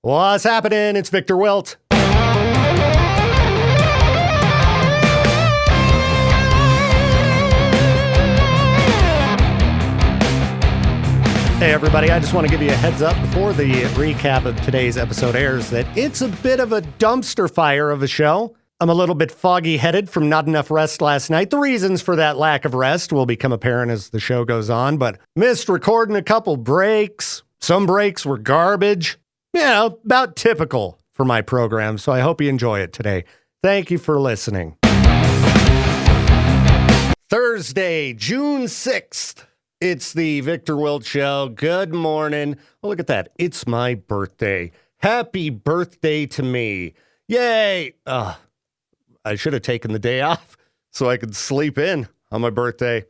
What's happening? It's Victor Wilt. Hey everybody, I just want to give you a heads up before the recap of today's episode airs that it's a bit of a dumpster fire of a show. I'm a little bit foggy-headed from not enough rest last night. The reasons for that lack of rest will become apparent as the show goes on, but missed recording a couple breaks. Some breaks were garbage. Yeah, about typical for my program, so I hope you enjoy it today. Thank you for listening. Thursday, June 6th. It's the Victor Wilt Show. Good morning. Oh, look at that. It's my birthday. Happy birthday to me. Yay. I should have taken the day off so I could sleep in on my birthday.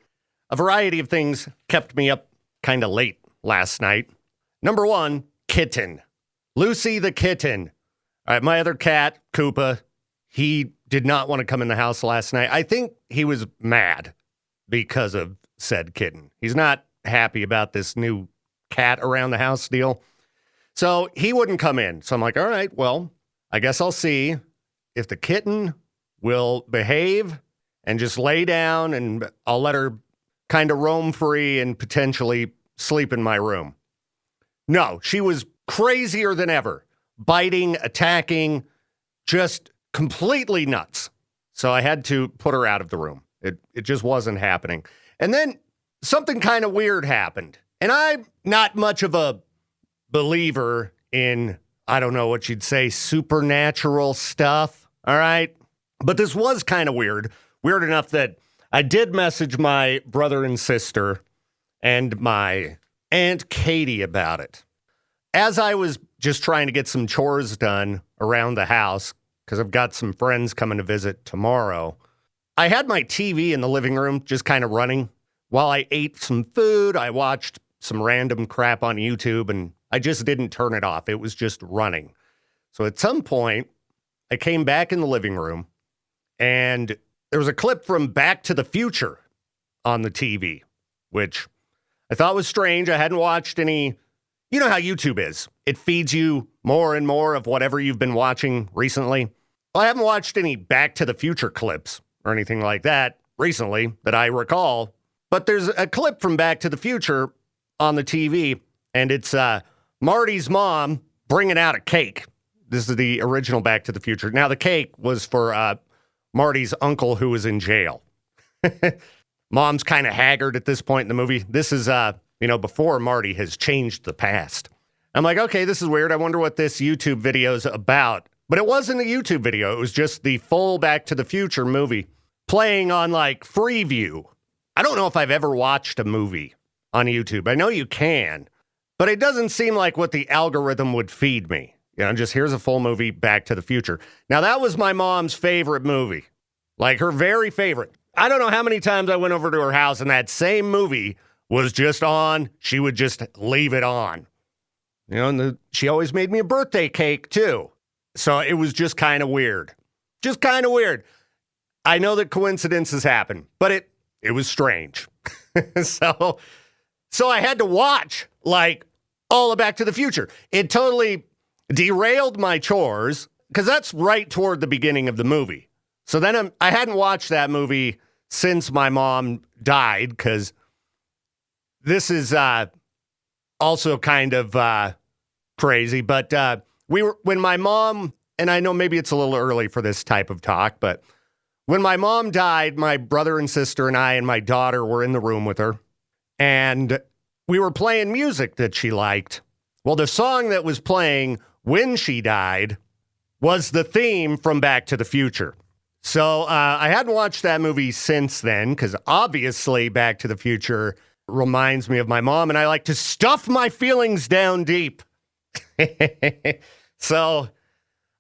A variety of things kept me up kind of late last night. Number one, kitten. Lucy the kitten. All right, my other cat, Koopa, he did not want to come in the house last night. I think he was mad because of said kitten. He's not happy about this new cat around the house deal. So he wouldn't come in. So I'm like, all right, well, I guess I'll see if the kitten will behave and just lay down and I'll let her kind of roam free and potentially sleep in my room. No, she was crazier than ever. Biting, attacking, just completely nuts. So I had to put her out of the room. It just wasn't happening. And then something kind of weird happened. And I'm not much of a believer in, I don't know what you'd say, supernatural stuff. All right. But this was kind of weird. Weird enough that I did message my brother and sister and my Aunt Katie about it. As I was just trying to get some chores done around the house, because I've got some friends coming to visit tomorrow, I had my TV in the living room just kind of running. While I ate some food, I watched some random crap on YouTube, and I just didn't turn it off. It was just running. So at some point, I came back in the living room, and there was a clip from Back to the Future on the TV, which I thought was strange. I hadn't watched any. You know how YouTube is. It feeds you more and more of whatever you've been watching recently. Well, I haven't watched any Back to the Future clips or anything like that recently that I recall. But there's a clip from Back to the Future on the TV, and it's Marty's mom bringing out a cake. This is the original Back to the Future. Now, the cake was for Marty's uncle who was in jail. Mom's kind of haggard at this point in the movie. This is, before Marty has changed the past. I'm like, okay, this is weird. I wonder what this YouTube video is about. But it wasn't a YouTube video. It was just the full Back to the Future movie playing on, like, Freeview. I don't know if I've ever watched a movie on YouTube. I know you can, but it doesn't seem like what the algorithm would feed me. Just here's a full movie, Back to the Future. Now, that was my mom's favorite movie. Like, her very favorite. I don't know how many times I went over to her house and that same movie was just on. She would just leave it on. And she always made me a birthday cake, too. So it was just kind of weird. Just kind of weird. I know that coincidences happen, but it was strange. So I had to watch, like, all of Back to the Future. It totally derailed my chores, because that's right toward the beginning of the movie. So then I hadn't watched that movie since my mom died, because this is also kind of crazy. But when my mom, and I know maybe it's a little early for this type of talk, but when my mom died, my brother and sister and I and my daughter were in the room with her, and we were playing music that she liked. Well, the song that was playing when she died was the theme from Back to the Future. So I hadn't watched that movie since then, because obviously Back to the Future reminds me of my mom, and I like to stuff my feelings down deep. So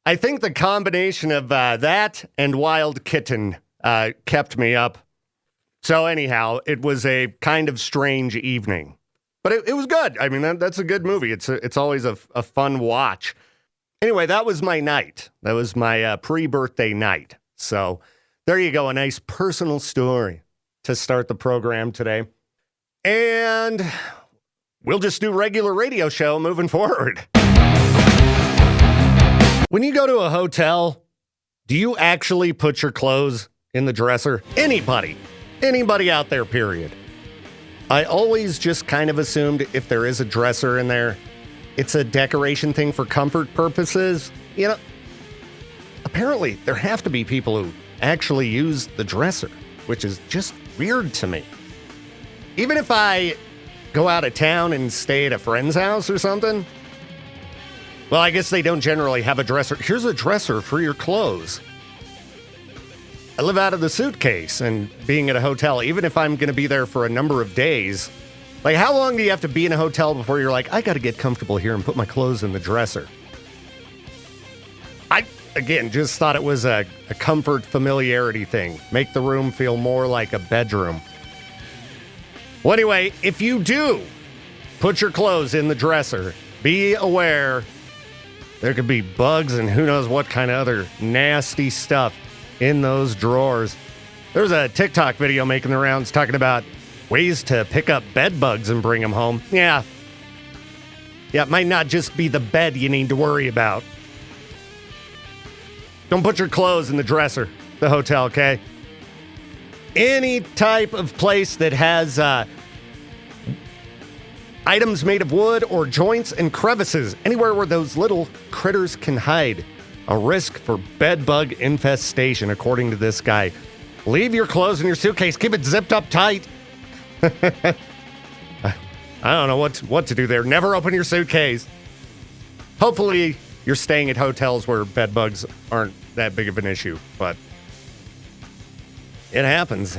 I think the combination of that and Wild Kitten kept me up. So anyhow, it was a kind of strange evening. But it was good. I mean, that's a good movie. It's always a fun watch. Anyway, that was my night. That was my pre-birthday night. So there you go, a nice personal story to start the program today. And we'll just do regular radio show moving forward. When you go to a hotel, do you actually put your clothes in the dresser? Anybody out there, period. I always just kind of assumed if there is a dresser in there, it's a decoration thing for comfort purposes. You know, apparently there have to be people who actually use the dresser, which is just weird to me. Even if I go out of town and stay at a friend's house or something, well, I guess they don't generally have a dresser. Here's a dresser for your clothes. I live out of the suitcase, and being at a hotel, even if I'm going to be there for a number of days, like how long do you have to be in a hotel before you're like, I got to get comfortable here and put my clothes in the dresser? I, again, just thought it was a comfort familiarity thing. Make the room feel more like a bedroom. Well, anyway, if you do put your clothes in the dresser, be aware there could be bugs and who knows what kind of other nasty stuff in those drawers. There's a TikTok video making the rounds talking about ways to pick up bed bugs and bring them home. Yeah, it might not just be the bed you need to worry about. Don't put your clothes in the dresser, the hotel, okay? Any type of place that has items made of wood or joints and crevices, anywhere where those little critters can hide. A risk for bed bug infestation, according to this guy. Leave your clothes in your suitcase. Keep it zipped up tight. I don't know what to do there. Never open your suitcase. Hopefully, you're staying at hotels where bed bugs aren't that big of an issue, but it happens.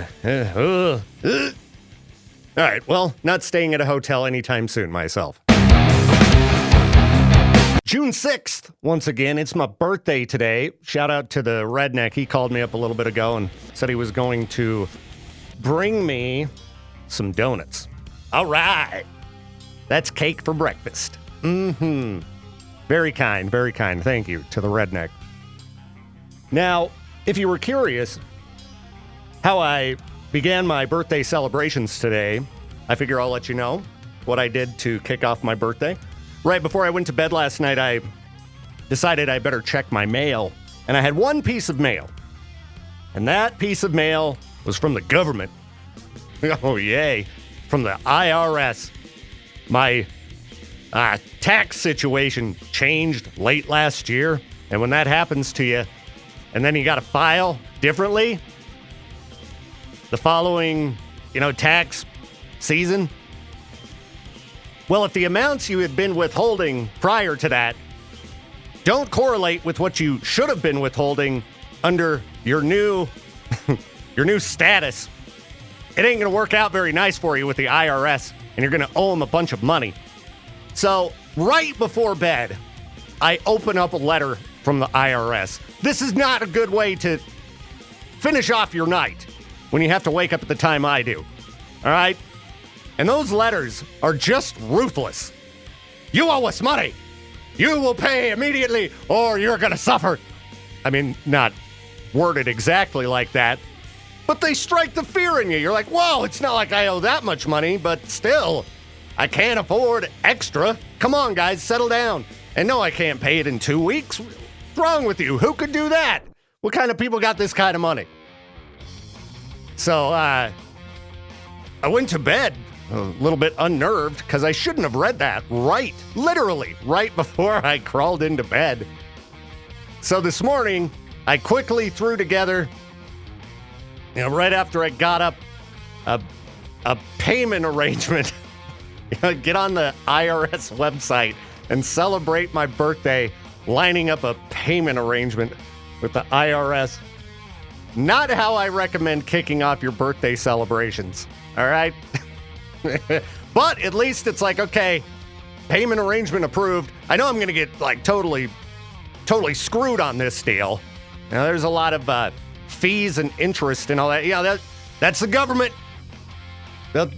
All right, well, not staying at a hotel anytime soon myself. June 6th, once again, it's my birthday today. Shout out to the redneck. He called me up a little bit ago and said he was going to bring me some donuts. All right. That's cake for breakfast. Mm-hmm. Very kind, very kind. Thank you to the redneck. Now, if you were curious how I began my birthday celebrations today, I figure I'll let you know what I did to kick off my birthday. Right before I went to bed last night, I decided I better check my mail. And I had one piece of mail. And that piece of mail was from the government. Oh, yay. From the IRS. My tax situation changed late last year. And when that happens to you, and then you got to file differently the following, tax season. Well, if the amounts you had been withholding prior to that don't correlate with what you should have been withholding under your new status, it ain't going to work out very nice for you with the IRS, and you're going to owe them a bunch of money. So, right before bed, I open up a letter from the IRS. This is not a good way to finish off your night when you have to wake up at the time I do. All right? And those letters are just ruthless. You owe us money. You will pay immediately or you're going to suffer. I mean, not worded exactly like that, but they strike the fear in you. You're like, whoa, it's not like I owe that much money, but still, I can't afford extra. Come on, guys, settle down. And no, I can't pay it in 2 weeks. What's wrong with you? Who could do that? What kind of people got this kind of money? So, I went to bed a little bit unnerved because I shouldn't have read that literally right before I crawled into bed. So this morning, I quickly threw together, right after I got up, a payment arrangement. Get on the IRS website and celebrate my birthday, lining up a payment arrangement with the IRS. Not how I recommend kicking off your birthday celebrations, all right? But at least it's like, okay, payment arrangement approved. I know I'm going to get totally screwed on this deal. There's a lot of fees and interest and all that. Yeah, that's the government. They'll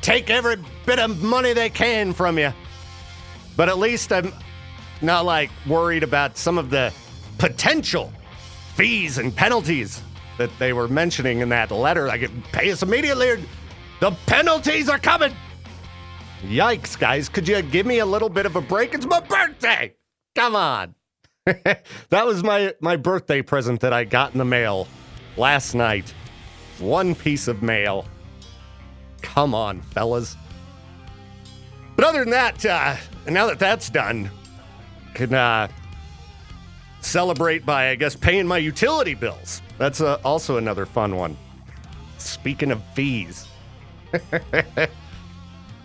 take every bit of money they can from you. But at least I'm not worried about some of the potential fees and penalties that they were mentioning in that letter. I could pay us immediately. The penalties are coming. Yikes, guys. Could you give me a little bit of a break? It's my birthday. Come on. That was my birthday present that I got in the mail last night. One piece of mail. Come on, fellas. But other than that, now that that's done, can celebrate by, I guess, paying my utility bills. That's also another fun one. Speaking of fees.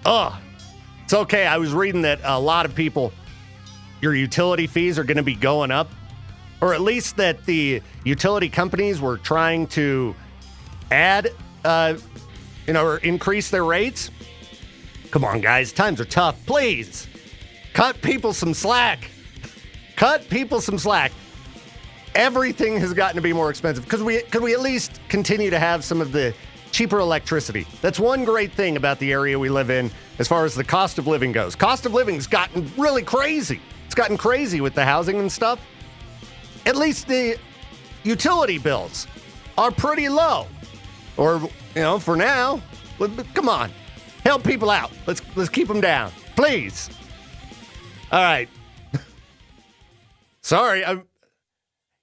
Oh, it's okay. I was reading that a lot of people, your utility fees are going to be going up, or at least that the utility companies were trying to add, or increase their rates. Come on, guys. Times are tough. Please cut people some slack. Cut people some slack. Everything has gotten to be more expensive. Could we at least continue to have some of the cheaper electricity? That's one great thing about the area we live in as far as the cost of living goes. Cost of living's gotten really crazy. It's gotten crazy with the housing and stuff. At least the utility bills are pretty low. Or, for now, come on. Help people out. Let's keep them down. Please. All right. Sorry,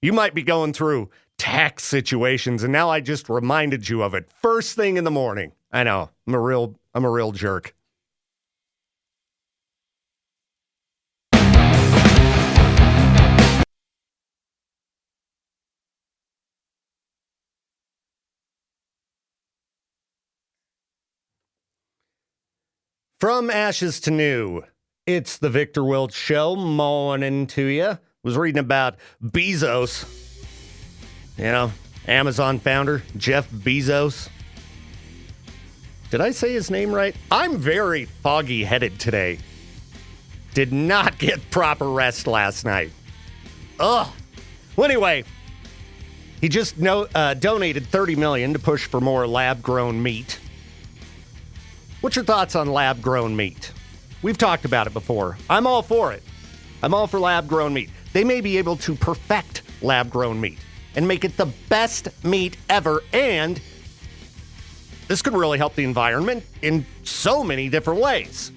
you might be going through tax situations, and now I just reminded you of it first thing in the morning. I know. I'm a real jerk. From ashes to new, it's the Victor Welch Show. Morning to you. Was reading about Bezos. Amazon founder, Jeff Bezos. Did I say his name right? I'm very foggy-headed today. Did not get proper rest last night. Ugh. Well, anyway, he just donated $30 million to push for more lab-grown meat. What's your thoughts on lab-grown meat? We've talked about it before. I'm all for it. I'm all for lab-grown meat. They may be able to perfect lab-grown meat and make it the best meat ever, and this could really help the environment in so many different ways.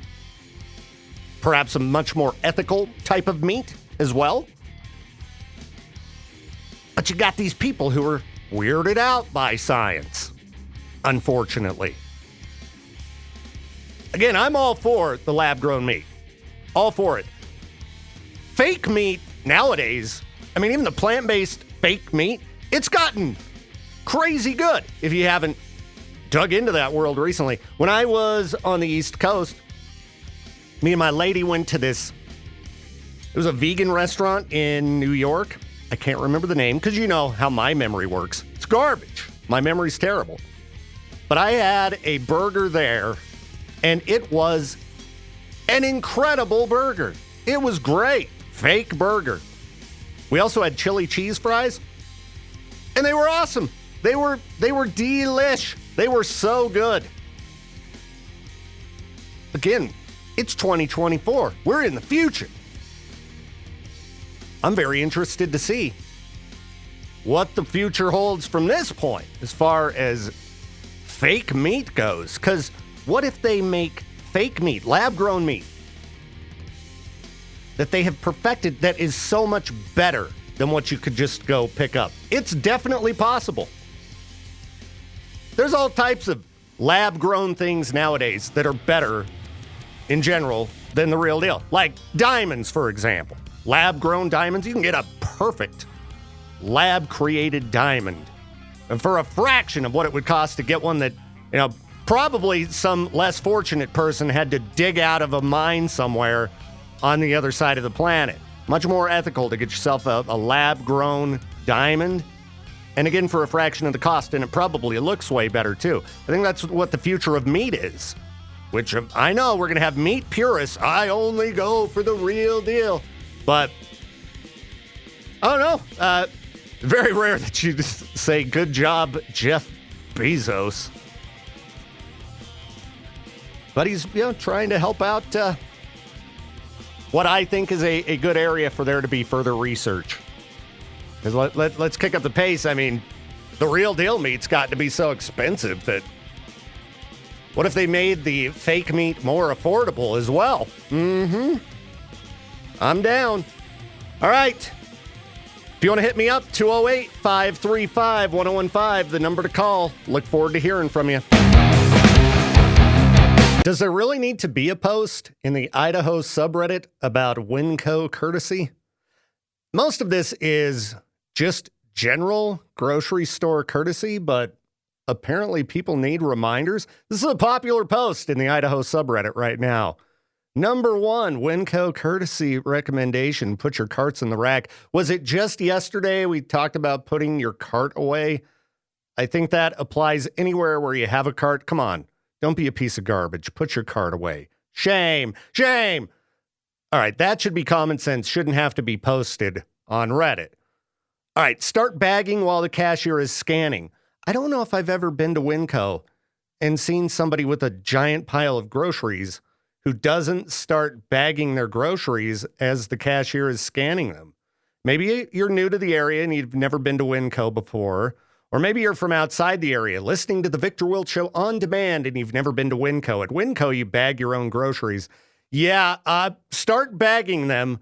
Perhaps a much more ethical type of meat as well. But you got these people who are weirded out by science, unfortunately. Again, I'm all for the lab-grown meat. All for it. Fake meat nowadays, even the plant-based fake meat, it's gotten crazy good if you haven't dug into that world recently. When I was on the East Coast, me and my lady went to it was a vegan restaurant in New York. I can't remember the name because you know how my memory works. It's garbage. My memory's terrible. But I had a burger there, and it was an incredible burger. It was great. Fake burger. We also had chili cheese fries, and they were awesome. They were delish. They were so good. Again, it's 2024. We're in the future. I'm very interested to see what the future holds from this point as far as fake meat goes. Because what if they make fake meat, lab-grown meat, that they have perfected that is so much better than what you could just go pick up? It's definitely possible. There's all types of lab-grown things nowadays that are better in general than the real deal. Like diamonds, for example. Lab-grown diamonds, you can get a perfect lab-created diamond. And for a fraction of what it would cost to get one that, probably some less fortunate person had to dig out of a mine somewhere on the other side of the planet. Much more ethical to get yourself a lab-grown diamond. And again, for a fraction of the cost, and it probably looks way better too. I think that's what the future of meat is. Which I know we're going to have meat purists. I only go for the real deal. But, I don't know. Very rare that you just say, good job, Jeff Bezos. But he's, trying to help out what I think is a good area for there to be further research. Because let's kick up the pace. The real deal meat's got to be so expensive that what if they made the fake meat more affordable as well? I'm down. All right. If you want to hit me up, 208-535-1015, the number to call. Look forward to hearing from you. Does there really need to be a post in the Idaho subreddit about Winco courtesy? Most of this is just general grocery store courtesy, but apparently people need reminders. This is a popular post in the Idaho subreddit right now. Number 1, Winco courtesy recommendation, put your carts in the rack. Was it just yesterday we talked about putting your cart away? I think that applies anywhere where you have a cart. Come on, don't be a piece of garbage. Put your cart away. Shame, shame. All right, that should be common sense. Shouldn't have to be posted on Reddit. All right, start bagging while the cashier is scanning. I don't know if I've ever been to Winco and seen somebody with a giant pile of groceries who doesn't start bagging their groceries as the cashier is scanning them. Maybe you're new to the area and you've never been to Winco before, or maybe you're from outside the area listening to the Victor Wilt Show on demand and you've never been to Winco. At Winco, you bag your own groceries. Yeah, start bagging them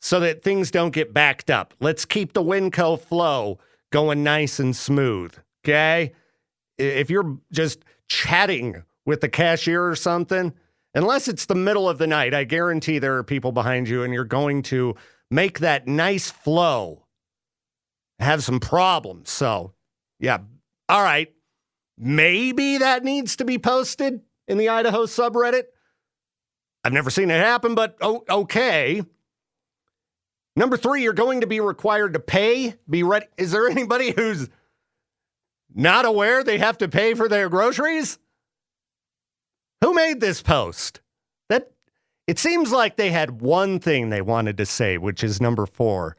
so that things don't get backed up. Let's keep the Winco flow going nice and smooth, okay? If you're just chatting with the cashier or something, unless it's the middle of the night, I guarantee there are people behind you and you're going to make that nice flow have some problems. So, yeah. All right. Maybe that needs to be posted in the Idaho subreddit. I've never seen it happen, but okay. Number 3, you're going to be required to pay. Be ready. Is there anybody who's not aware they have to pay for their groceries? Who made this post? It seems like they had one thing they wanted to say, which is number 4,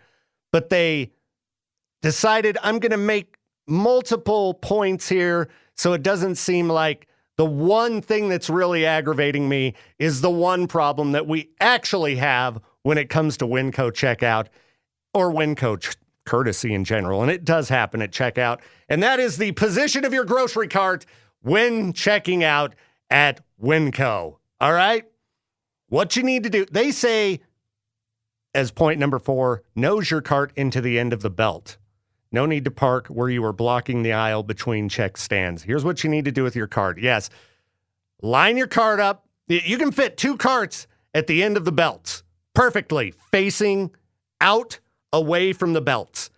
but they decided I'm going to make multiple points here so it doesn't seem like the one thing that's really aggravating me is the one problem that we actually have when it comes to Winco checkout or Winco courtesy in general. And it does happen at checkout. And that is the position of your grocery cart when checking out at Winco. All right? What you need to do, they say, as point number 4, nose your cart into the end of the belt. No need to park where you are blocking the aisle between check stands. Here's what you need to do with your cart. Yes, line your cart up. You can fit 2 carts at the end of the belts perfectly, facing out away from the belts.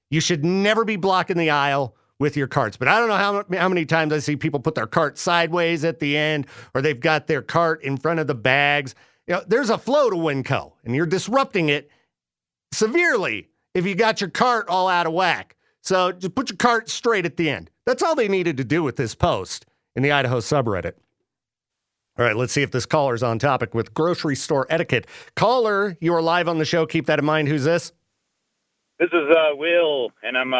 You should never be blocking the aisle with your carts. But I don't know how many times I see people put their cart sideways at the end, or they've got their cart in front of the bags. You know, there's a flow to Winco, and you're disrupting it severely if you got your cart all out of whack. So just put your cart straight at the end. That's all they needed to do with this post in the Idaho subreddit. All right, let's see if this caller's on topic with grocery store etiquette. Caller, you are live on the show. Keep that in mind. Who's this? This is Will, and I'm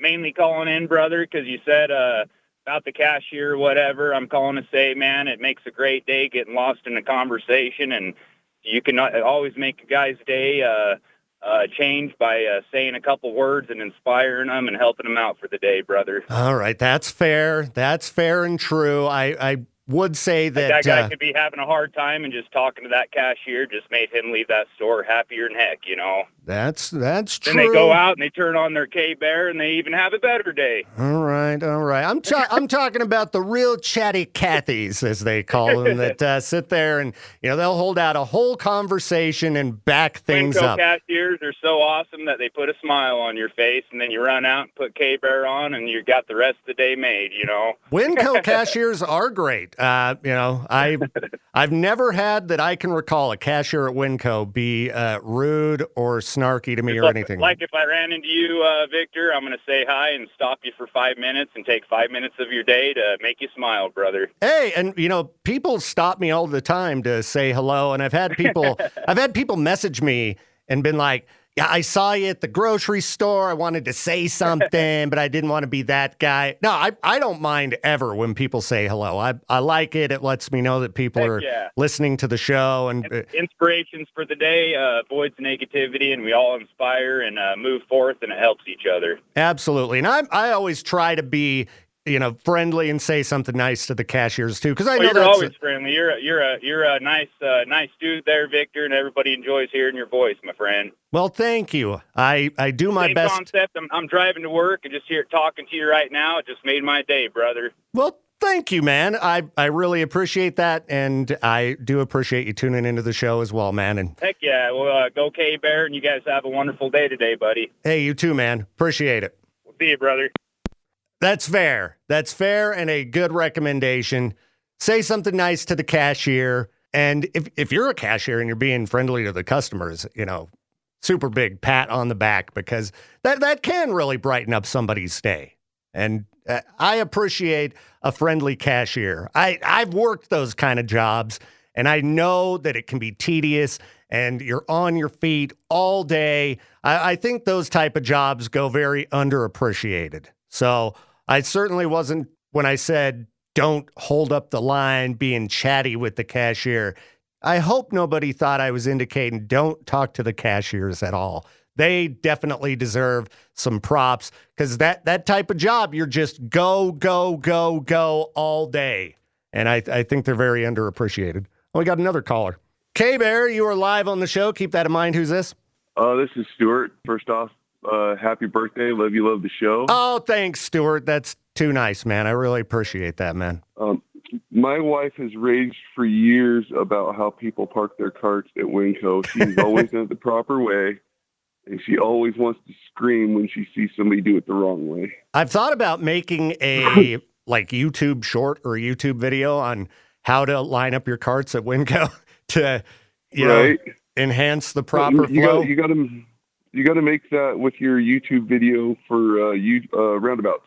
mainly calling in, brother, because you said about the cashier or whatever. I'm calling to say, man, it makes a great day getting lost in the conversation, and you can always make a guy's day change by saying a couple words and inspiring them and helping them out for the day, brother. All right, that's fair. That's fair and true. I would say that guy could be having a hard time, and just talking to that cashier just made him leave that store happier than heck, you know. That's true. Then they go out and they turn on their K-Bear and they even have a better day. All right. I'm talking about the real chatty Cathys, as they call them, that sit there and, you know, they'll hold out a whole conversation and back things Winco up. Cashiers are so awesome that they put a smile on your face, and then you run out and put K-Bear on, and you got the rest of the day made, you know. Winco cashiers are great. You know, I've never had that I can recall a cashier at Winco be rude or snarky to me or anything. Like if I ran into you, Victor, I'm going to say hi and stop you for 5 minutes and take 5 minutes of your day to make you smile, brother. Hey, and you know, people stop me all the time to say hello, and I've had people message me and been like, yeah, I saw you at the grocery store. I wanted to say something, but I didn't want to be that guy. No, I don't mind ever when people say hello. I like it. It lets me know that people are listening to the show. And inspirations for the day, avoids negativity, and we all inspire and move forth, and it helps each other. Absolutely. And I always try to be friendly and say something nice to the cashiers too, because I Well, know you're that's always friendly. You're a nice dude there, Victor, and everybody enjoys hearing your voice, my friend. well. Thank you. I do my Same best. concept. I'm driving to work and just here talking to you right now. It just made my day, brother. Well, thank you, man. I really appreciate that, and I do appreciate you tuning into the show as well, man. And Heck yeah. Well, go K-Bear, and you guys have a wonderful day today, buddy. hey, you too, man. Appreciate it. We'll see you, brother. That's fair. That's fair and a good recommendation. Say something nice to the cashier. And if you're a cashier and you're being friendly to the customers, super big pat on the back, because that can really brighten up somebody's day. And I appreciate a friendly cashier. I've worked those kind of jobs, and I know that it can be tedious and you're on your feet all day. I think those type of jobs go very underappreciated. So I certainly wasn't, when I said don't hold up the line being chatty with the cashier, I hope nobody thought I was indicating don't talk to the cashiers at all. They definitely deserve some props, because that type of job, you're just go, go, go, go all day. And I think they're very underappreciated. Oh, we got another caller. K-Bear, you are live on the show. Keep that in mind. Who's this? This is Stuart. First off, happy birthday. Love you, love the show. Oh, thanks, Stuart. That's too nice, man. I really appreciate that, man. My wife has raged for years about how people park their carts at Winco. She's always done it the proper way, and she always wants to scream when she sees somebody do it the wrong way. I've thought about making a YouTube short or a YouTube video on how to line up your carts at Winco to, enhance the proper flow. You got to make that with your YouTube video for roundabouts.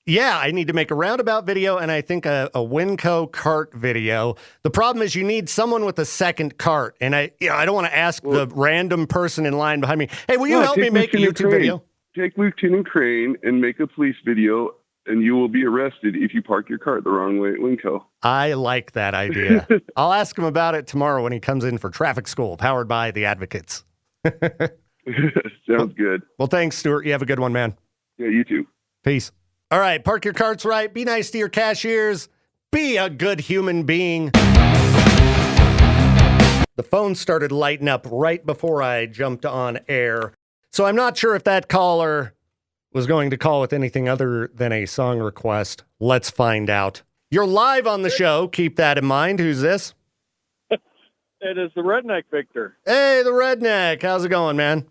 Yeah, I need to make a roundabout video, and I think a Winco cart video. The problem is you need someone with a second cart, and I don't want to ask the random person in line behind me, hey, will you help me make a YouTube video? Take Lieutenant Crane and make a police video, and you will be arrested if you park your cart the wrong way at Winco. I like that idea. I'll ask him about it tomorrow when he comes in for traffic school, powered by the Advocates. Sounds good. Well, thanks, Stuart. You have a good one, man. Yeah, you too. Peace. All right, park your carts right. Be nice to your cashiers. Be a good human being. The phone started lighting up right before I jumped on air. So I'm not sure if that caller was going to call with anything other than a song request. Let's find out. You're live on the show. Keep that in mind. Who's this? It is the Redneck, Victor. Hey, the Redneck. How's it going, man?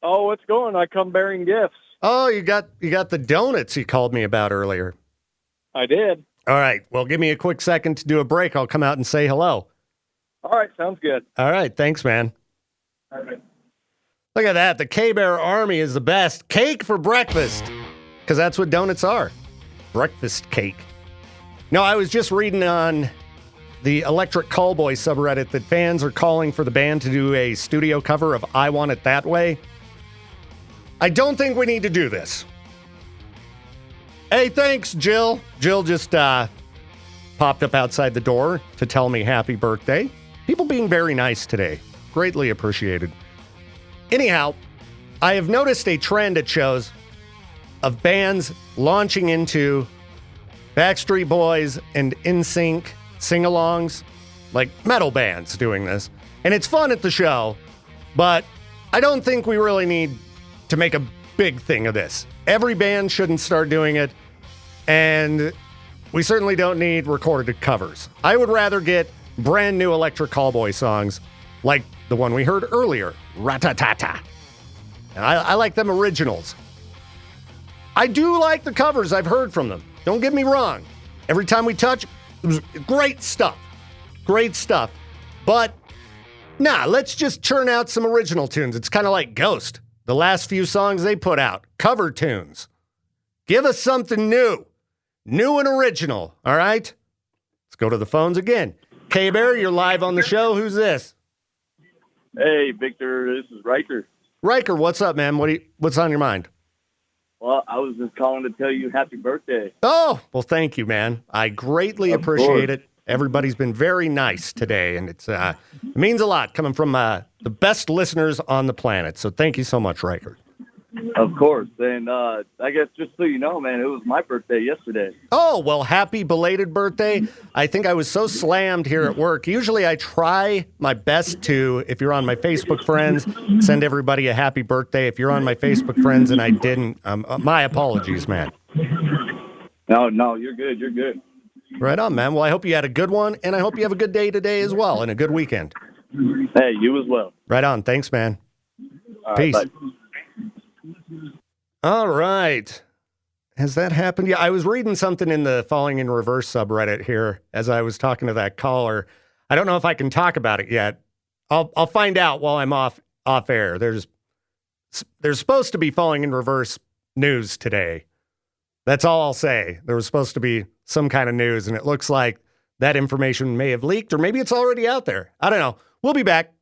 Oh, it's going. I come bearing gifts. Oh, you got the donuts you called me about earlier. I did. All right. Well, give me a quick second to do a break. I'll come out and say hello. All right. Sounds good. All right. Thanks, man. All right. Look at that. The K-Bear Army is the best. Cake for breakfast. Because that's what donuts are. Breakfast cake. No, I was just reading on the Electric Callboy subreddit that fans are calling for the band to do a studio cover of I Want It That Way. I don't think we need to do this. Hey, thanks, Jill. Jill just popped up outside the door to tell me happy birthday. People being very nice today. Greatly appreciated. Anyhow, I have noticed a trend at shows of bands launching into Backstreet Boys and NSYNC sing-alongs, like metal bands doing this. And it's fun at the show, but I don't think we really need to make a big thing of this. Every band shouldn't start doing it, and we certainly don't need recorded covers. I would rather get brand new Electric Callboy songs like the one we heard earlier, Ratatata. And I like them originals. I do like the covers I've heard from them. Don't get me wrong. Every time we touch, it was great stuff. Great stuff. But, let's just churn out some original tunes. It's kind of like Ghost. The last few songs they put out, cover tunes. Give us something new. New and original, all right? Let's go to the phones again. K-Bear, you're live on the show. Who's this? Hey, Victor, this is Riker. Riker, what's up, man? What's on your mind? Well, I was just calling to tell you happy birthday. Oh, well, thank you, man. I greatly appreciate it. Everybody's been very nice today, and it means a lot coming from the best listeners on the planet. So thank you so much, Riker. Of course. And I guess just so you know, man, it was my birthday yesterday. Oh, well, happy belated birthday. I think I was so slammed here at work. Usually I try my best to, if you're on my Facebook friends, send everybody a happy birthday. If you're on my Facebook friends and I didn't, my apologies, man. No, you're good. You're good. Right on, man. Well, I hope you had a good one, and I hope you have a good day today as well, and a good weekend. Hey, you as well. Right on. Thanks, man. All Peace. right, bye. All right. Has that happened? Yeah, I was reading something in the Falling in Reverse subreddit here as I was talking to that caller. I don't know if I can talk about it yet. I'll find out while I'm off air. There's supposed to be Falling in Reverse news today. That's all I'll say. There was supposed to be some kind of news, and it looks like that information may have leaked, or maybe it's already out there. I don't know. We'll be back.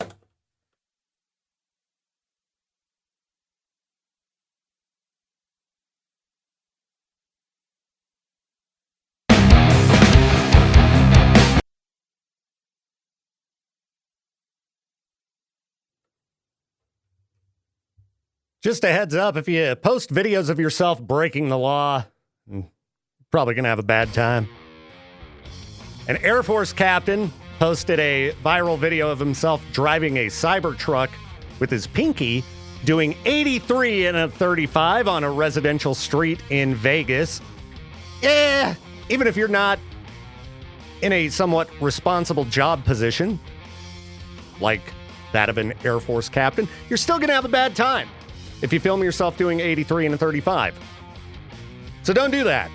Just a heads up, if you post videos of yourself breaking the law, you're probably going to have a bad time. An Air Force captain posted a viral video of himself driving a Cybertruck with his pinky, doing 83 in a 35 on a residential street in Vegas. Yeah, even if you're not in a somewhat responsible job position, like that of an Air Force captain, you're still going to have a bad time if you film yourself doing 83 and a 35. So don't do that.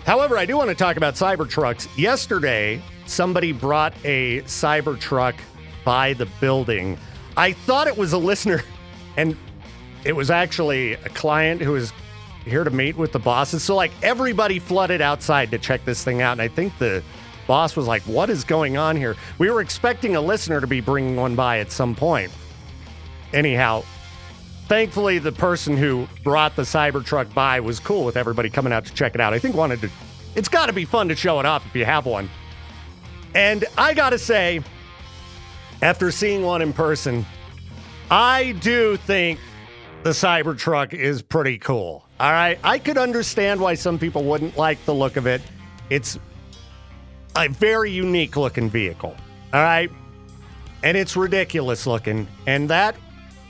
However, I do want to talk about Cybertrucks. Yesterday, somebody brought a Cybertruck by the building. I thought it was a listener, and it was actually a client who was here to meet with the bosses. So, like, everybody flooded outside to check this thing out, and I think the boss was like, what is going on here? We were expecting a listener to be bringing one by at some point. Anyhow, thankfully, the person who brought the Cybertruck by was cool with everybody coming out to check it out. I think it's got to be fun to show it off if you have one. And I got to say, after seeing one in person, I do think the Cybertruck is pretty cool. All right. I could understand why some people wouldn't like the look of it. It's a very unique looking vehicle. All right. And it's ridiculous looking. And that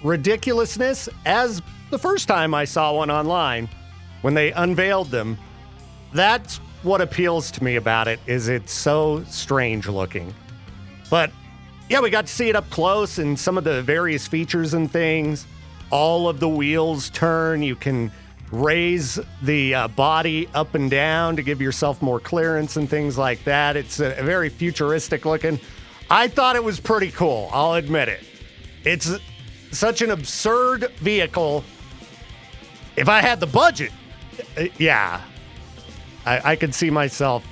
ridiculousness, as the first time I saw one online when they unveiled them, that's what appeals to me about it, is it's so strange looking. But yeah, we got to see it up close and some of the various features and things. All of the wheels turn. You can raise the body up and down to give yourself more clearance and things like that. It's a very futuristic looking. I thought it was pretty cool. I'll admit it. It's such an absurd vehicle. If I had the budget, yeah, I could see myself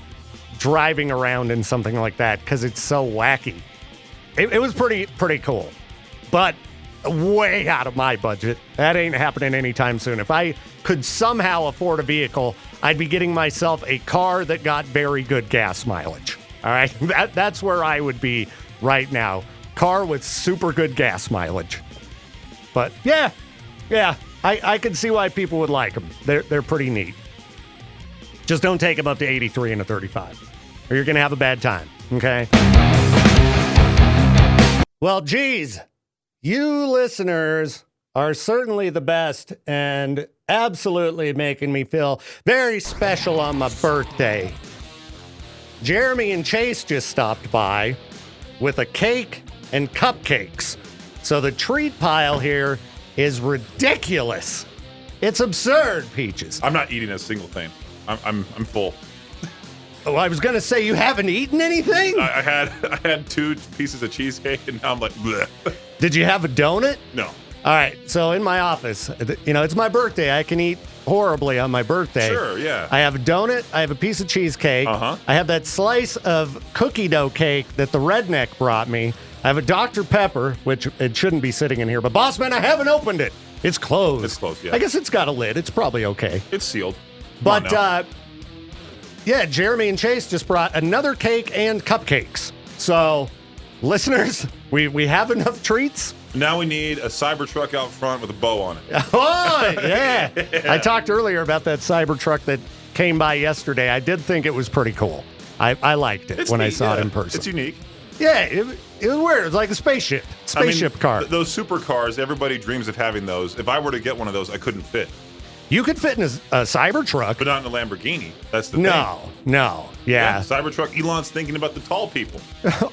driving around in something like that because it's so wacky. It was pretty cool, but way out of my budget. That ain't happening anytime soon. If I could somehow afford a vehicle, I'd be getting myself a car that got very good gas mileage. All right, that's where I would be right now. Car with super good gas mileage. But yeah, I can see why people would like them. They're pretty neat. Just don't take them up to 83 and a 35, or you're going to have a bad time, okay? Well, geez, you listeners are certainly the best and absolutely making me feel very special on my birthday. Jeremy and Chase just stopped by with a cake and cupcakes. So the treat pile here is ridiculous. It's absurd, Peaches. I'm not eating a single thing. I'm full. Oh, I was gonna say you haven't eaten anything? I had 2 pieces of cheesecake and now I'm like, bleh. Did you have a donut? No. All right, so in my office, it's my birthday. I can eat horribly on my birthday. Sure, yeah. I have a donut. I have a piece of cheesecake. Uh-huh. I have that slice of cookie dough cake that the redneck brought me. I have a Dr. Pepper, which it shouldn't be sitting in here, but boss man, I haven't opened it. It's closed. It's closed, yeah. I guess it's got a lid. It's probably okay. It's sealed. But, yeah, Jeremy and Chase just brought another cake and cupcakes. So, listeners, we have enough treats. Now we need a Cybertruck out front with a bow on it. Oh, yeah. I talked earlier about that Cybertruck that came by yesterday. I did think it was pretty cool. I liked it when I saw it in person. It's unique. Yeah, it was weird. It was like a spaceship car. Those supercars, everybody dreams of having those. If I were to get one of those, I couldn't fit. You could fit in a Cybertruck. But not in a Lamborghini. That's the thing. No. Yeah. Cybertruck. Elon's thinking about the tall people.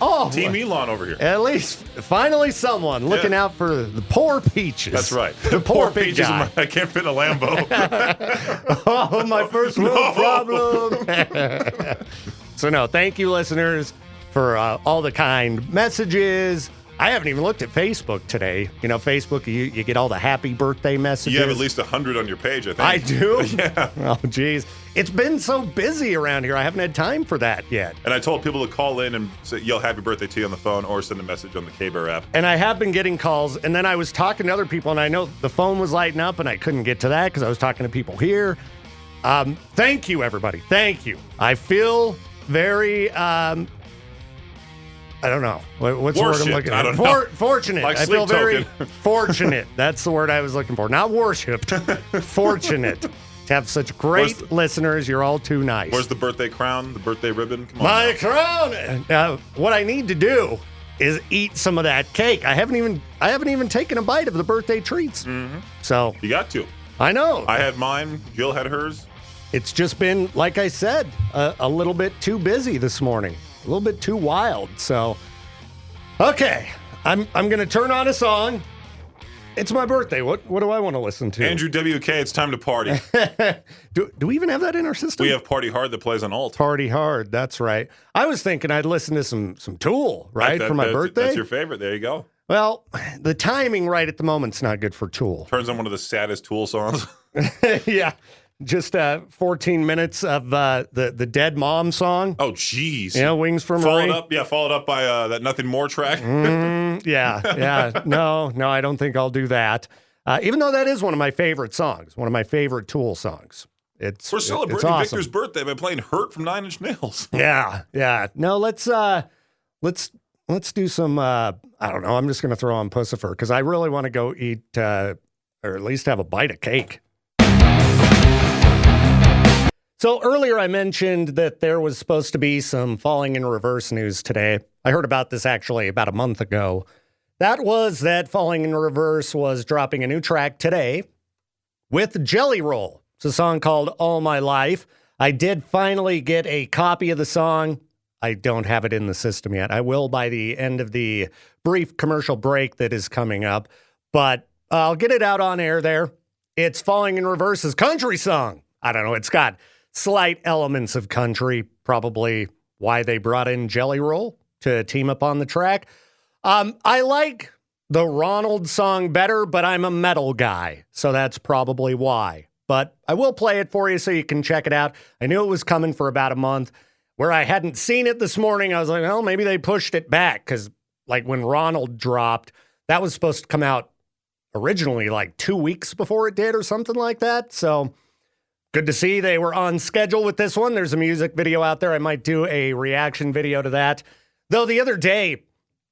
Oh, Team Elon over here. At least, finally someone looking out for the poor peaches. That's right. The poor peaches. I can't fit in a Lambo. Oh, my first world problem. So, no, thank you, listeners, for all the kind messages. I haven't even looked at Facebook today. You know, Facebook, you get all the happy birthday messages. You have at least 100 on your page, I think. I do? Yeah. Oh, geez. It's been so busy around here. I haven't had time for that yet. And I told people to call in and yell happy birthday to you on the phone or send a message on the K-Bear app. And I have been getting calls. And then I was talking to other people, and I know the phone was lighting up, and I couldn't get to that because I was talking to people here. Thank you, everybody. Thank you. I feel very... I don't know. What's the word I'm looking at? Fortunate. Like I feel very token. fortunate. That's the word I was looking for. Not worshipped. Fortunate to have such great listeners. You're all too nice. Where's the birthday crown, the birthday ribbon? Come on My now. crown. What I need to do is eat some of that cake. I haven't even taken a bite of the birthday treats. Mm-hmm. So You got to. I know. I had mine. Jill had hers. It's just been, like I said, a little bit too busy this morning. A little bit too wild. So, okay, I'm going to turn on a song. It's my birthday. What do I want to listen to? Andrew WK, it's time to party. Do we even have that in our system? We have Party Hard that plays on alt. Party Hard. That's right. I was thinking I'd listen to some Tool, right, for my birthday. That's your favorite. There you go. Well, the timing right at the moment's not good for Tool. Turns on one of the saddest Tool songs. Yeah. Just 14 minutes of the Dead Mom song. Oh, jeez. Yeah, Wings for Marie. Followed up by that Nothing More track. Yeah. No, I don't think I'll do that. Even though that is one of my favorite songs, one of my favorite Tool songs. We're celebrating it's awesome. Victor's birthday by playing "Hurt" from Nine Inch Nails. Yeah. No, let's do some. I don't know. I'm just gonna throw on Pussifer because I really want to go eat or at least have a bite of cake. So earlier I mentioned that there was supposed to be some Falling in Reverse news today. I heard about this actually about a month ago. That was that Falling in Reverse was dropping a new track today with Jelly Roll. It's a song called All My Life. I did finally get a copy of the song. I don't have it in the system yet. I will by the end of the brief commercial break that is coming up. But I'll get it out on air there. It's Falling in Reverse's country song. I don't know. It's got slight elements of country, probably why they brought in Jelly Roll to team up on the track. I like the Ronald song better, but I'm a metal guy, so that's probably why. But I will play it for you so you can check it out. I knew it was coming for about a month. Where I hadn't seen it this morning, I was like, well, maybe they pushed it back, because like when Ronald dropped, that was supposed to come out originally like 2 weeks before it did or something like that, so... Good to see they were on schedule with this one. There's a music video out there. I might do a reaction video to that. Though the other day,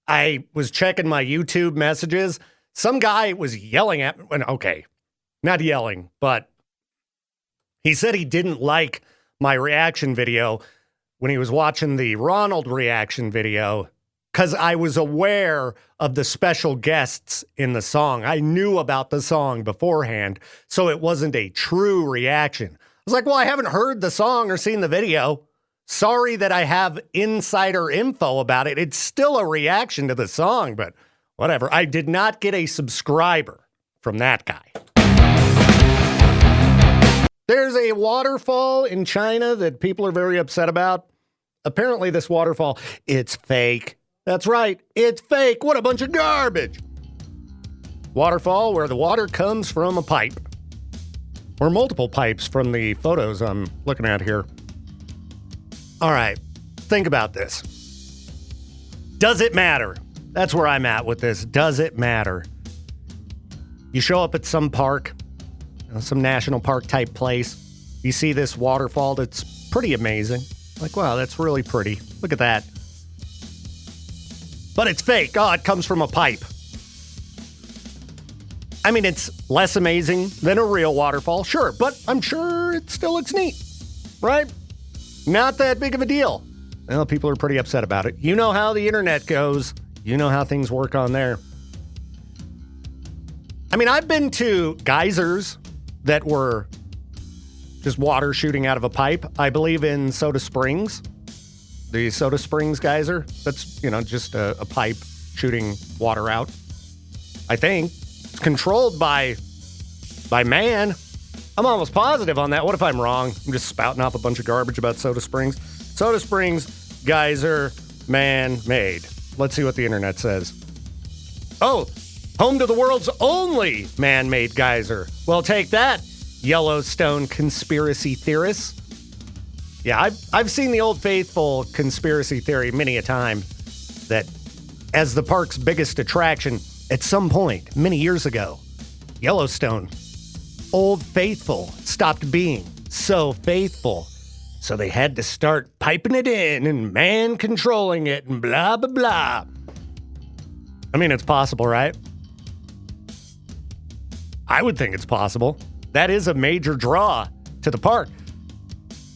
I was checking my YouTube messages. Some guy was yelling at me. Okay, not yelling, but he said he didn't like my reaction video when he was watching the Ronald reaction video because I was aware of the special guests in the song. I knew about the song beforehand, so it wasn't a true reaction. I was like, well, I haven't heard the song or seen the video. Sorry that I have insider info about it. It's still a reaction to the song, but whatever. I did not get a subscriber from that guy. There's a waterfall in China that people are very upset about. Apparently, this waterfall, it's fake. That's right, it's fake. What a bunch of garbage. Waterfall where the water comes from a pipe. Or multiple pipes from the photos I'm looking at here. All right, think about this. Does it matter? That's where I'm at with this. Does it matter? You show up at some park, some national park type place. You see this waterfall that's pretty amazing. Like, wow, that's really pretty. Look at that. But it's fake. Oh, it comes from a pipe. I mean, it's less amazing than a real waterfall, sure, but I'm sure it still looks neat, right? Not that big of a deal. Well, people are pretty upset about it. You know how the internet goes. You know how things work on there. I mean, I've been to geysers that were just water shooting out of a pipe. I believe in Soda Springs. The Soda Springs geyser. That's, just a pipe shooting water out. I think. It's controlled by man. I'm almost positive on that. What if I'm wrong? I'm just spouting off a bunch of garbage about Soda Springs. Soda Springs geyser man-made. Let's see what the internet says. Oh, home to the world's only man-made geyser. Well, take that, Yellowstone conspiracy theorists. Yeah, I've seen the Old Faithful conspiracy theory many a time that as the park's biggest attraction, at some point, many years ago, Yellowstone, Old Faithful, stopped being so faithful. So they had to start piping it in and man controlling it and blah, blah, blah. I mean, it's possible, right? I would think it's possible. That is a major draw to the park.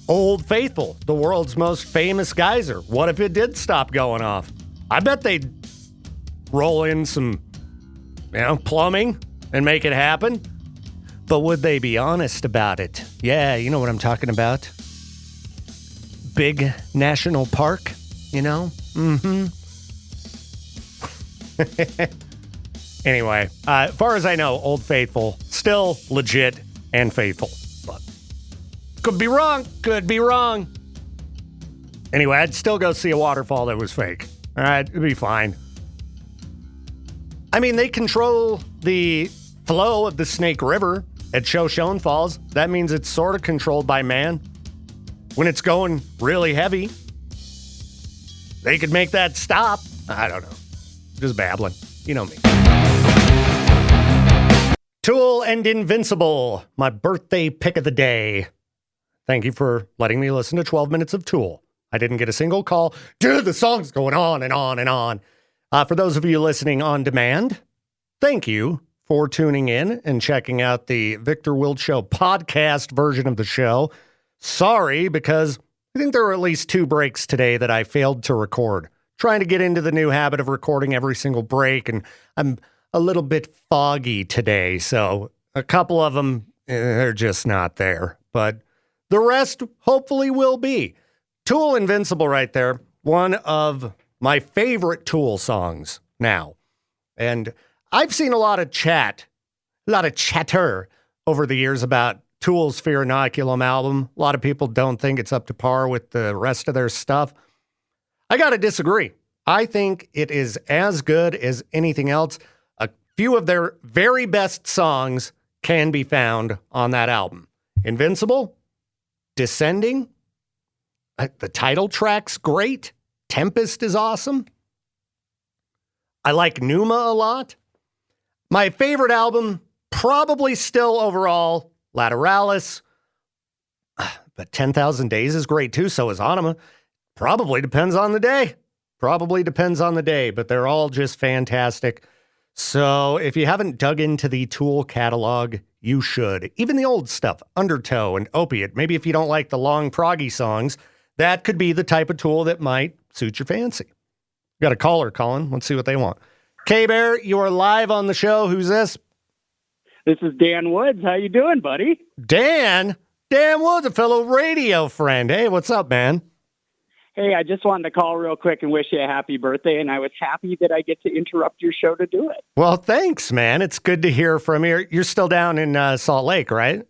Old Faithful, the world's most famous geyser. What if it did stop going off? I bet they'd roll in some, plumbing and make it happen. But would they be honest about it? Yeah, you know what I'm talking about. Big national park, Mm-hmm. Anyway, as far as I know, Old Faithful, still legit and faithful. But could be wrong. Anyway, I'd still go see a waterfall that was fake. All right, it'd be fine. I mean, they control the flow of the Snake River at Shoshone Falls. That means it's sort of controlled by man. When it's going really heavy, they could make that stop. I don't know. Just babbling. You know me. Tool and Invincible, my birthday pick of the day. Thank you for letting me listen to 12 minutes of Tool. I didn't get a single call. Dude, the song's going on and on and on. For those of you listening on demand, thank you for tuning in and checking out the Victor Wild Show podcast version of the show. Sorry, because I think there were at least 2 breaks today that I failed to record. Trying to get into the new habit of recording every single break, and I'm a little bit foggy today, so a couple of them, they're just not there. But the rest hopefully will be. Tool Invincible right there, one of my favorite Tool songs now. And I've seen a lot of chatter over the years about Tool's Fear Inoculum album. A lot of people don't think it's up to par with the rest of their stuff. I got to disagree. I think it is as good as anything else. A few of their very best songs can be found on that album. Invincible, Descending, the title track's great. Tempest is awesome. I like Pneuma a lot. My favorite album, probably still overall, Lateralis. But 10,000 Days is great too, so is Anima. Probably depends on the day. But they're all just fantastic. So if you haven't dug into the Tool catalog, you should. Even the old stuff, Undertow and Opiate. Maybe if you don't like the long proggy songs, that could be the type of Tool that might suit your fancy. Got a caller calling. Let's see what they want. K-Bear, you are live on the show. Who's this? This is Dan Woods. How you doing, buddy? Dan? Dan Woods, a fellow radio friend. Hey, what's up, man? Hey, I just wanted to call real quick and wish you a happy birthday, and I was happy that I get to interrupt your show to do it. Well, thanks, man. It's good to hear from you. You're still down in Salt Lake, right?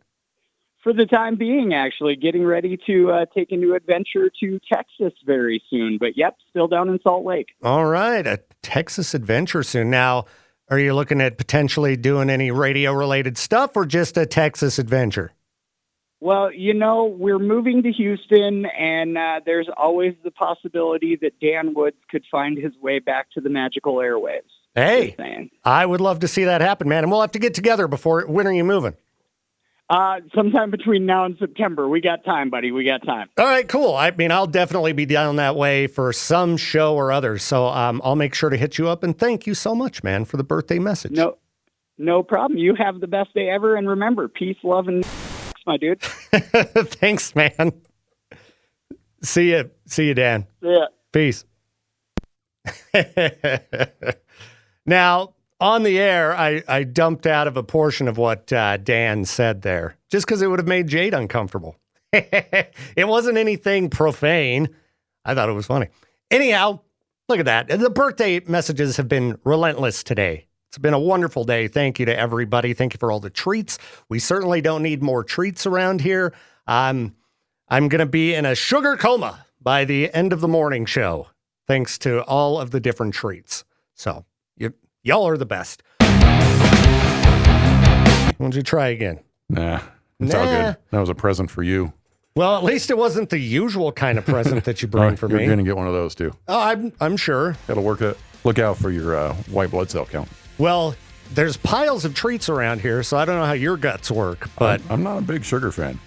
For the time being, actually, getting ready to take a new adventure to Texas very soon. But, yep, still down in Salt Lake. All right, a Texas adventure soon. Now, are you looking at potentially doing any radio-related stuff or just a Texas adventure? Well, we're moving to Houston, and there's always the possibility that Dan Woods could find his way back to the magical airwaves. Hey, I would love to see that happen, man. And we'll have to get together before. When are you moving? Sometime between now and September. We got time, buddy. We got time. All right, cool. I mean, I'll definitely be down that way for some show or other. So I'll make sure to hit you up. And thank you so much, man, for the birthday message. No problem. You have the best day ever. And remember, peace, love, and my dude. Thanks, man. See you, Dan. Yeah. Peace. Now, on the air, I dumped out of a portion of what Dan said there, just because it would have made Jade uncomfortable. It wasn't anything profane. I thought it was funny. Anyhow, look at that. The birthday messages have been relentless today. It's been a wonderful day. Thank you to everybody. Thank you for all the treats. We certainly don't need more treats around here. I'm going to be in a sugar coma by the end of the morning show, thanks to all of the different treats. So, y'all are the best. Why don't you try again? Nah, it's all good. That was a present for you. Well, at least it wasn't the usual kind of present that you bring for me. You're going to get one of those, too. Oh, I'm sure. That'll work. Look out for your white blood cell count. Well, there's piles of treats around here, so I don't know how your guts work, but... I'm not a big sugar fan.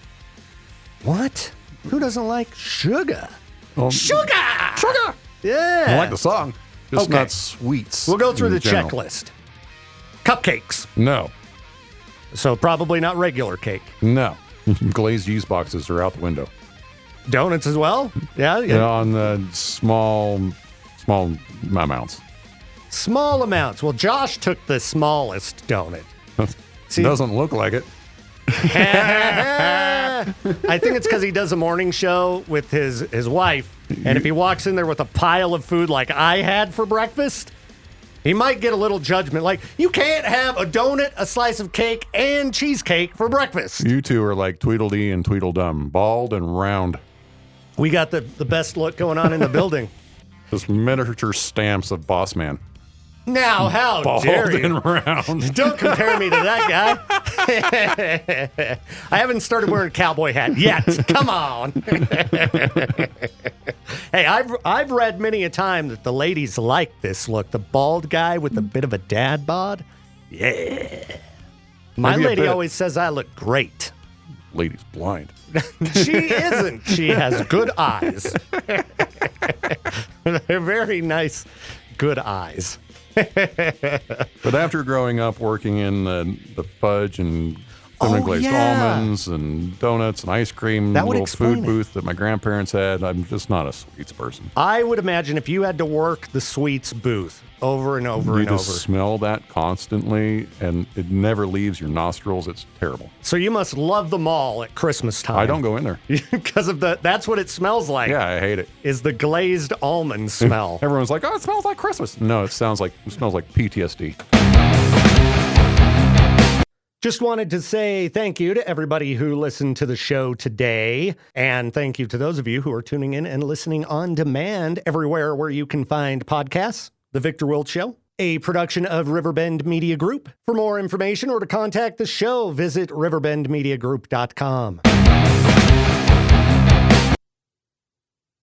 What? Who doesn't like sugar? Sugar! Sugar! Yeah. I like the song. Just Okay. not sweets. We'll go through in the general. checklist. Cupcakes. No. So probably not regular cake. No. Glazed yeast boxes are out the window. Donuts as well? Yeah. On the small amounts. Small amounts. Well, Josh took the smallest donut. See- Doesn't look like it. I think it's because he does a morning show with his wife, and if he walks in there with a pile of food like I had for breakfast, he might get a little judgment. Like, you can't have a donut, a slice of cake, and cheesecake for breakfast. You two are like Tweedledee and Tweedledum, bald and round. We got the best look going on in the building. Just miniature stamps of Boss Man. Now, how Bald dare you? and round. Don't compare me to that guy. I haven't started wearing a cowboy hat yet. Come on. Hey, I've read many a time that the ladies like this look. The bald guy with a bit of a dad bod. Yeah. My Maybe a lady bit. always says I look great. Lady's blind. She isn't. She has good eyes. They're very nice, good eyes. But after growing up working in the fudge and cinnamon glazed yeah. almonds and donuts and ice cream, That would little explain food it. booth that my grandparents had, I'm just not a sweets person. I would imagine if you had to work the sweets booth over and over You and just over. smell that constantly, and it never leaves your nostrils. It's terrible. So you must love the mall at Christmas time. I don't go in there. Because of that's what it smells like. Yeah, I hate it. Is the glazed almond smell. Everyone's like, "Oh, it smells like Christmas." No, it smells like PTSD. Just wanted to say thank you to everybody who listened to the show today. And thank you to those of you who are tuning in and listening on demand everywhere where you can find podcasts. The Victor Wilt Show, a production of Riverbend Media Group. For more information or to contact the show, visit riverbendmediagroup.com.